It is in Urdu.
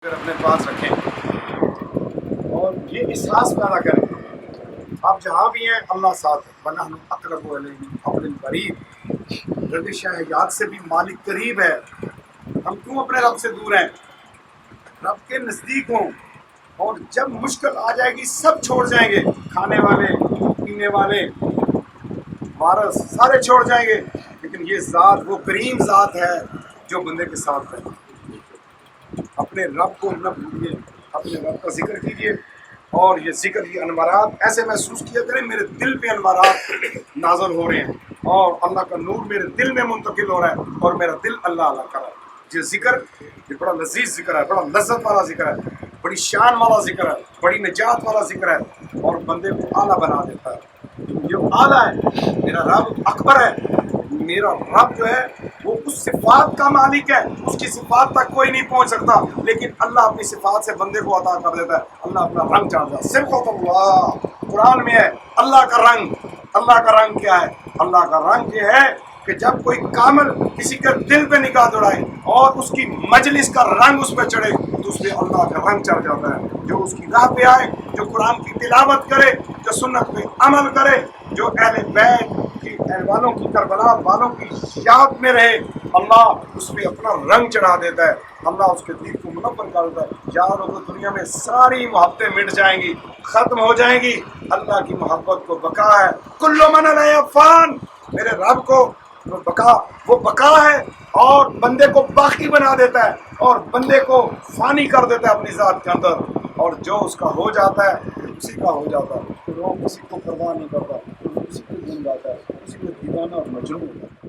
اگر اپنے پاس رکھیں اور یہ احساس پیدا کریں آپ جہاں بھی ہیں اللہ ساتھ ہے وَنَحْنُ أَقْرَبُ إِلَيْهِ مِنْ حَبْلِ الْوَرِيدِ گردشِ حیات سے بھی مالک قریب ہے. ہم کیوں اپنے رب سے دور ہیں؟ رب کے نزدیک ہوں. اور جب مشکل آ جائے گی سب چھوڑ جائیں گے، کھانے والے پینے والے وارث سارے چھوڑ جائیں گے، لیکن یہ ذات وہ کریم ذات ہے جو بندے کے ساتھ ہے. اپنے رب کو نہ بھولیے، اپنے رب کا ذکر کیجیے، اور یہ ذکر کی انوارات ایسے محسوس کیا کریں میرے دل پہ انوارات نازل ہو رہے ہیں اور اللہ کا نور میرے دل میں منتقل ہو رہا ہے اور میرا دل اللہ اللہ کر رہا ہے. یہ ذکر یہ بڑا لذیذ ذکر ہے، بڑا لذت والا ذکر ہے، بڑی شان والا ذکر ہے، بڑی نجات والا ذکر ہے اور بندے کو اعلیٰ بنا دیتا ہے. یہ اعلیٰ ہے، میرا رب اکبر ہے. میرا رب جو ہے وہ اس صفات کا مالک ہے، اس کی صفات تک کوئی نہیں پہنچ سکتا، لیکن اللہ اپنی صفات سے بندے کو عطا کر دیتا ہے. اللہ اپنا رنگ چاہتا ہے. صفات اللہ قرآن میں ہے. اللہ کا رنگ، اللہ کا رنگ کیا ہے؟ اللہ کا رنگ یہ ہے کہ جب کوئی کامل کسی کے دل پہ نگاہ دوڑائے اور اس کی مجلس کا رنگ اس پہ چڑھے تو اس پہ اللہ کا رنگ چڑھ جاتا ہے. جو اس کی راہ پہ آئے، جو قرآن کی تلاوت کرے، جو سنت پہ عمل کرے، جو اہل بیت کی اہل والوں کی کربلا والوں کی یاد میں رہے، اللہ اس پہ اپنا رنگ چڑھا دیتا ہے. اللہ اس کے دل کو منور کر دیتا ہے. یار وہ دنیا میں ساری محبتیں مٹ جائیں گی، ختم ہو جائیں گی، اللہ کی محبت کو بقا ہے. کل من علیہ فان، میرے رب کو وہ بقا ہے اور بندے کو باقی بنا دیتا ہے اور بندے کو فانی کر دیتا ہے اپنی ذات کے اندر، اور جو اس کا ہو جاتا ہے اسی کا ہو جاتا ہے. پھر وہ کسی کو پرواہ نہیں کرتا، پھر وہ اسی کو گم جاتا ہے، اسی کو دیوانہ اور مجنون ہوتا ہے.